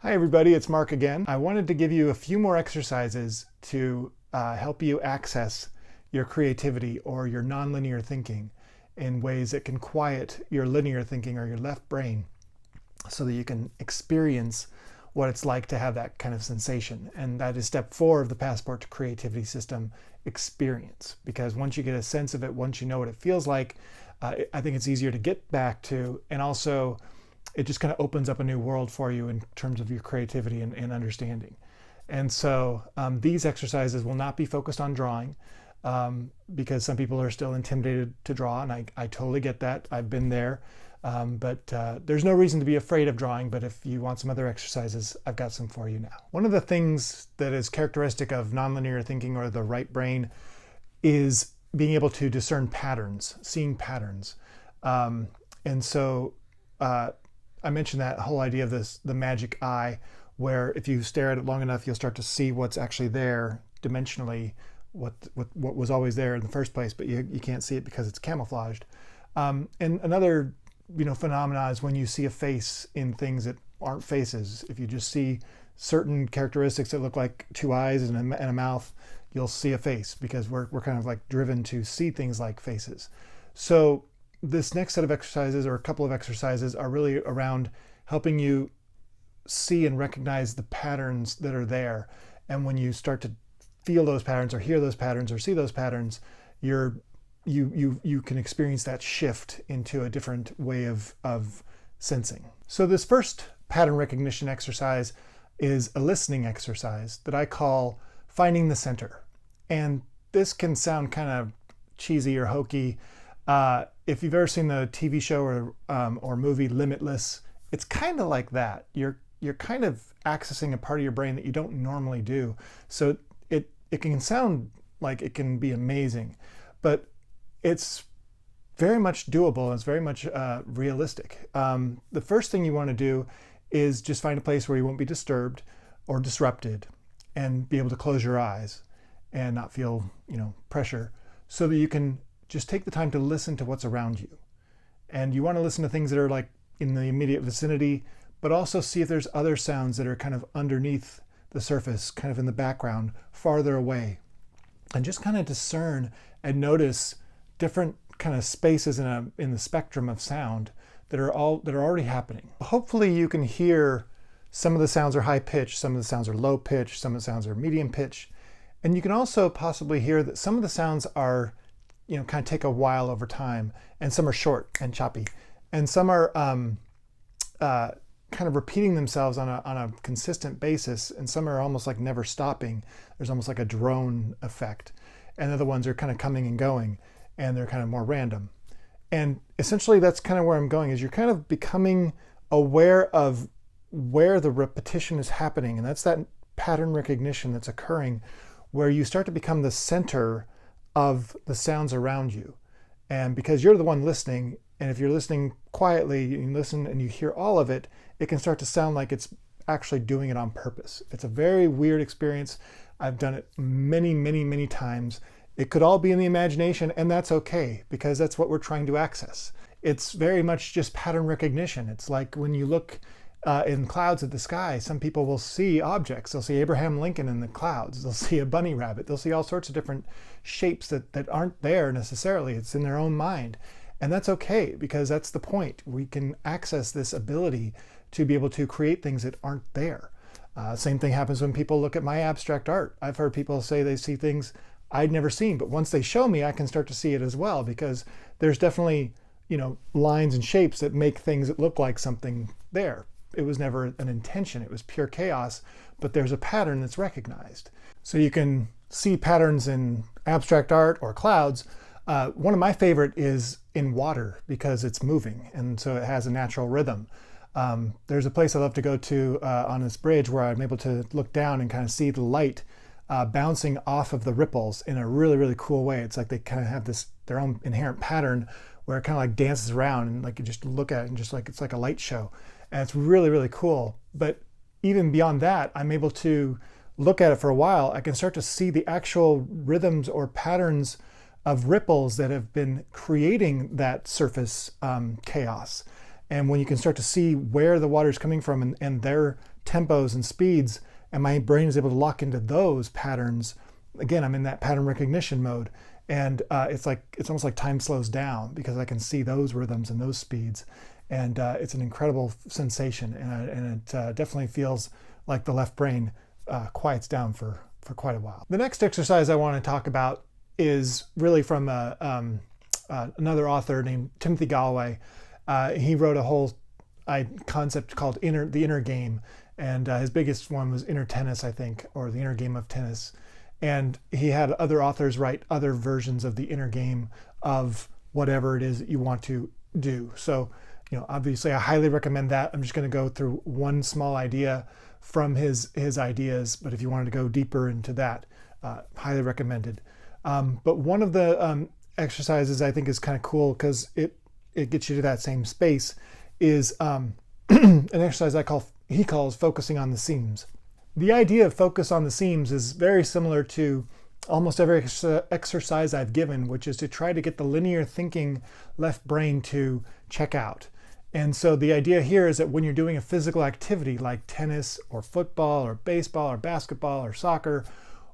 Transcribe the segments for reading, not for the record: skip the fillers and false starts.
Hi everybody, it's Mark again. I wanted to give you a few more exercises to help you access your creativity or your nonlinear thinking in ways that can quiet your linear thinking or your left brain so that you can experience what it's like to have that kind of sensation. And that is step 4 of the Passport to Creativity system, experience. Because once you get a sense of it, once you know what it feels like, I think it's easier to get back to, and also it just kind of opens up a new world for you in terms of your creativity and understanding. And so these exercises will not be focused on drawing because some people are still intimidated to draw, and I totally get that. I've been there. But there's no reason to be afraid of drawing, but if you want some other exercises, I've got some for you now. One of the things that is characteristic of nonlinear thinking or the right brain is being able to discern patterns, seeing patterns. And so I mentioned that whole idea of the magic eye, where if you stare at it long enough, you'll start to see what's actually there dimensionally, what was always there in the first place, but you can't see it because it's camouflaged. And another phenomena is when you see a face in things that aren't faces. If you just see certain characteristics that look like two eyes and a mouth, you'll see a face because we're kind of like driven to see things like faces. So this next set of exercises, or a couple of exercises, are really around helping you see and recognize the patterns that are there. And when you start to feel those patterns or hear those patterns or see those patterns, you can experience that shift into a different way of sensing. So this first pattern recognition exercise is a listening exercise that I call finding the center. And this can sound kind of cheesy or hokey. If you've ever seen the TV show or movie Limitless, it's kind of like that. You're kind of accessing a part of your brain that you don't normally do. So it can sound like it can be amazing, but it's very much doable. It's very much realistic. The first thing you want to do is just find a place where you won't be disturbed or disrupted, and be able to close your eyes and not feel pressure, so that you can just take the time to listen to what's around you. And you want to listen to things that are like in the immediate vicinity, but also see if there's other sounds that are kind of underneath the surface, kind of in the background, farther away. And just kind of discern and notice different kind of spaces in the spectrum of sound that are already happening. Hopefully you can hear some of the sounds are high pitch, some of the sounds are low pitch, some of the sounds are medium pitch. And you can also possibly hear that some of the sounds are kind of take a while over time, and some are short and choppy, and some are kind of repeating themselves on a consistent basis, and some are almost like never stopping. There's almost like a drone effect, and other ones are kind of coming and going, and they're kind of more random. And essentially that's kind of where I'm going, is you're kind of becoming aware of where the repetition is happening, and that's that pattern recognition that's occurring, where you start to become the center of the sounds around you. And because you're the one listening, and if you're listening quietly, you listen and you hear all of it, it can start to sound like it's actually doing it on purpose. It's a very weird experience. I've done it many, many, many times. It could all be in the imagination, and that's okay, because that's what we're trying to access. It's very much just pattern recognition. It's like when you look in clouds at the sky, some people will see objects. They'll see Abraham Lincoln in the clouds. They'll see a bunny rabbit. They'll see all sorts of different shapes that aren't there necessarily. It's in their own mind. And that's okay, because that's the point. We can access this ability to be able to create things that aren't there. Same thing happens when people look at my abstract art. I've heard people say they see things I'd never seen, but once they show me, I can start to see it as well, because there's definitely lines and shapes that make things that look like something there. It was never an intention, it was pure chaos, but there's a pattern that's recognized. So you can see patterns in abstract art or clouds. One of my favorite is in water, because it's moving, and so it has a natural rhythm. There's a place I love to go to on this bridge where I'm able to look down and kind of see the light bouncing off of the ripples in a really, really cool way. It's like they kind of have their own inherent pattern where it kind of like dances around, and like you just look at it and just like it's like a light show. And it's really, really cool. But even beyond that, I'm able to look at it for a while. I can start to see the actual rhythms or patterns of ripples that have been creating that surface chaos. And when you can start to see where the water is coming from and their tempos and speeds, and my brain is able to lock into those patterns. Again, I'm in that pattern recognition mode, and it's almost like time slows down because I can see those rhythms and those speeds, and it's an incredible sensation, and it definitely feels like the left brain quiets down for quite a while. The next exercise I want to talk about is really from another author named Timothy Gallwey. He wrote a whole concept called the inner game, and his biggest one was inner tennis, I think, or the inner game of tennis. And he had other authors write other versions of the inner game of whatever it is that you want to do. So, obviously I highly recommend that. I'm just going to go through one small idea from his ideas, but if you wanted to go deeper into that, highly recommended. But one of the exercises I think is kind of cool because it gets you to that same space is an exercise he calls focusing on the seams. The idea of focus on the seams is very similar to almost every exercise I've given, which is to try to get the linear thinking left brain to check out. And so the idea here is that when you're doing a physical activity like tennis or football or baseball or basketball or soccer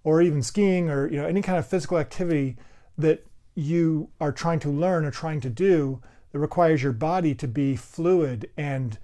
or even skiing or any kind of physical activity that you are trying to learn or trying to do that requires your body to be fluid and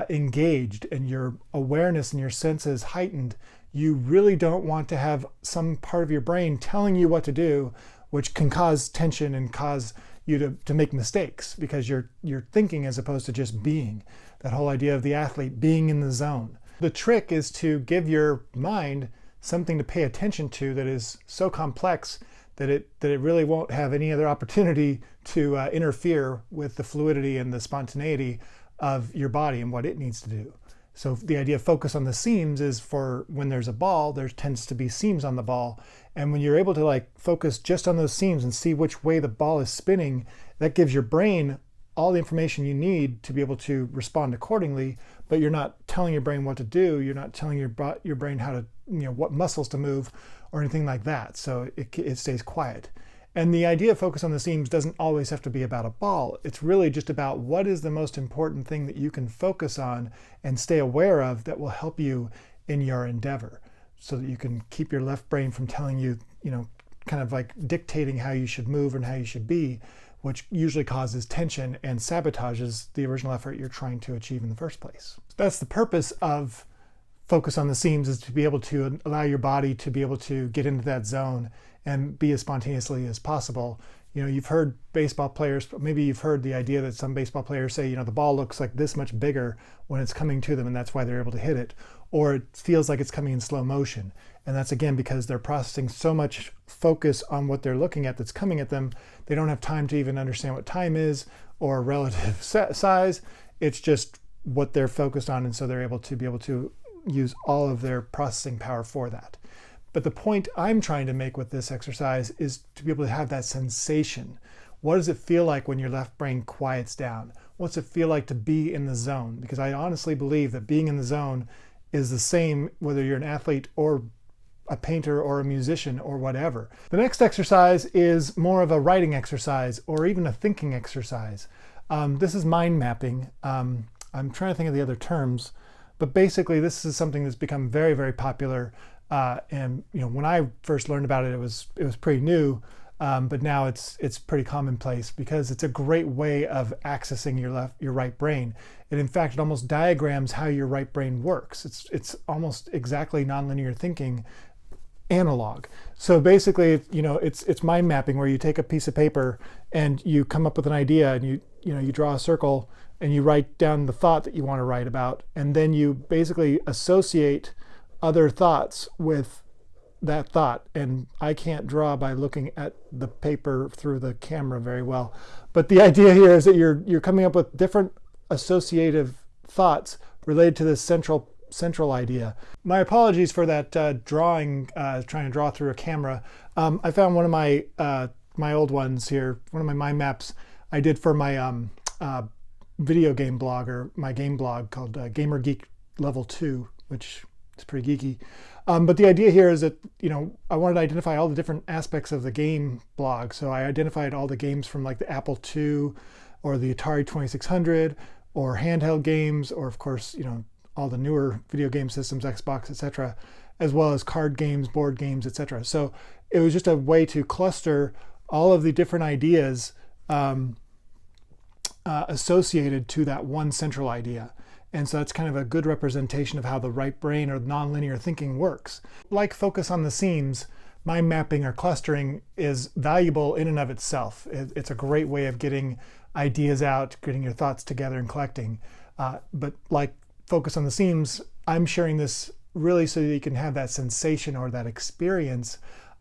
engaged and your awareness and your senses heightened, you really don't want to have some part of your brain telling you what to do, which can cause tension and cause you to make mistakes because you're thinking as opposed to just being. That whole idea of the athlete being in the zone. The trick is to give your mind something to pay attention to that is so complex that it really won't have any other opportunity to interfere with the fluidity and the spontaneity of your body and what it needs to do. So the idea of focus on the seams is for when there's a ball, there tends to be seams on the ball. And when you're able to focus just on those seams and see which way the ball is spinning, that gives your brain all the information you need to be able to respond accordingly, but you're not telling your brain what to do. You're not telling your brain how to, what muscles to move or anything like that. So it stays quiet. And the idea of focus on the seams doesn't always have to be about a ball. It's really just about what is the most important thing that you can focus on and stay aware of that will help you in your endeavor so that you can keep your left brain from telling you, kind of like dictating how you should move and how you should be, which usually causes tension and sabotages the original effort you're trying to achieve in the first place. That's the purpose of focus on the seams, is to be able to allow your body to be able to get into that zone and be as spontaneously as possible. You've heard baseball players, maybe you've heard the idea that some baseball players say, the ball looks like this much bigger when it's coming to them and that's why they're able to hit it. Or it feels like it's coming in slow motion. And that's again because they're processing so much focus on what they're looking at that's coming at them. They don't have time to even understand what time is or relative size. It's just what they're focused on, and so they're able to use all of their processing power for that. But the point I'm trying to make with this exercise is to be able to have that sensation. What does it feel like when your left brain quiets down? What's it feel like to be in the zone? Because I honestly believe that being in the zone is the same whether you're an athlete or a painter or a musician or whatever. The next exercise is more of a writing exercise or even a thinking exercise. This is mind mapping. I'm trying to think of the other terms, but basically this is something that's become very, very popular. And when I first learned about it, it was pretty new, but now it's pretty commonplace because it's a great way of accessing your right brain. And in fact, it almost diagrams how your right brain works. It's almost exactly nonlinear thinking analog. So basically, it's mind mapping where you take a piece of paper and you come up with an idea and you draw a circle and you write down the thought that you want to write about, and then you basically associate other thoughts with that thought. And I can't draw by looking at the paper through the camera very well, but the idea here is that you're coming up with different associative thoughts related to this central idea. My apologies for that drawing, trying to draw through a camera. I found one of my my old ones here, one of my mind maps I did for my video game blog, or my game blog called Gamer Geek Level 2, which is pretty geeky. But the idea here is that, I wanted to identify all the different aspects of the game blog. So I identified all the games from like the Apple II or the Atari 2600 or handheld games, or of course, all the newer video game systems, Xbox, etc., as well as card games, board games, etc. So it was just a way to cluster all of the different ideas associated to that one central idea. And so that's kind of a good representation of how the right brain or nonlinear thinking works. Like focus on the seams, mind mapping or clustering is valuable in and of itself. It's a great way of getting ideas out, getting your thoughts together and collecting. But like focus on the seams, I'm sharing this really so that you can have that sensation or that experience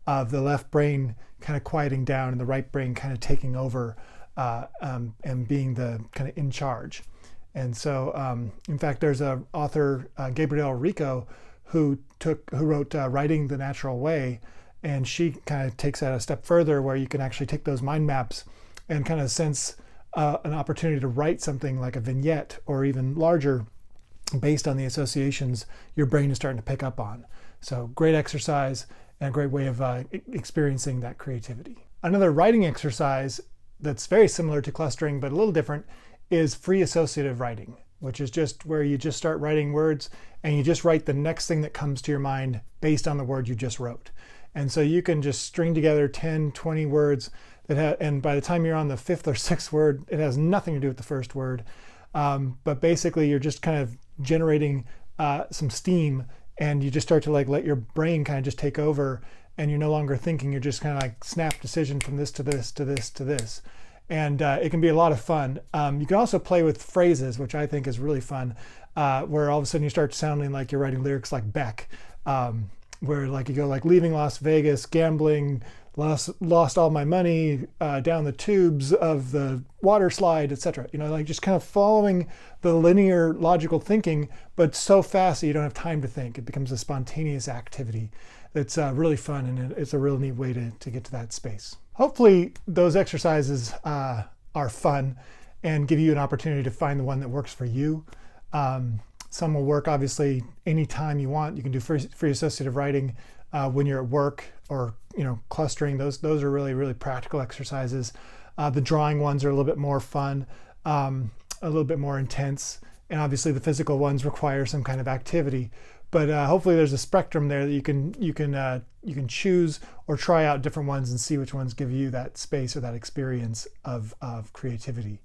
of the left brain kind of quieting down and the right brain kind of taking over and being the kind of in charge. And so, in fact, there's an author, Gabrielle Rico, who wrote Writing the Natural Way, and she kind of takes that a step further, where you can actually take those mind maps and kind of sense an opportunity to write something like a vignette or even larger based on the associations your brain is starting to pick up on. So great exercise and a great way of experiencing that creativity. Another writing exercise that's very similar to clustering but a little different is free associative writing, which is just where you just start writing words and you just write the next thing that comes to your mind based on the word you just wrote. And so you can just string together 10, 20 words and by the time you're on the fifth or sixth word, it has nothing to do with the first word. But basically you're just kind of generating some steam, and you just start to like let your brain kind of just take over, and you're no longer thinking, you're just kind of like snap decision from this to this to this to this. And it can be a lot of fun. You can also play with phrases, which I think is really fun, where all of a sudden you start sounding like you're writing lyrics like Beck, where like you go like leaving Las Vegas, gambling, lost all my money, down the tubes of the water slide, etc. You know, like just kind of following the linear logical thinking, but so fast that you don't have time to think. It becomes a spontaneous activity. It's really fun, and it's a real neat way to get to that space. Hopefully those exercises are fun and give you an opportunity to find the one that works for you. Some will work obviously anytime you want. You can do free associative writing when you're at work, or clustering. Those are really practical exercises. The drawing ones are a little bit more fun, a little bit more intense, and obviously the physical ones require some kind of activity. But hopefully there's a spectrum there that you can choose or try out different ones and see which ones give you that space or that experience of creativity.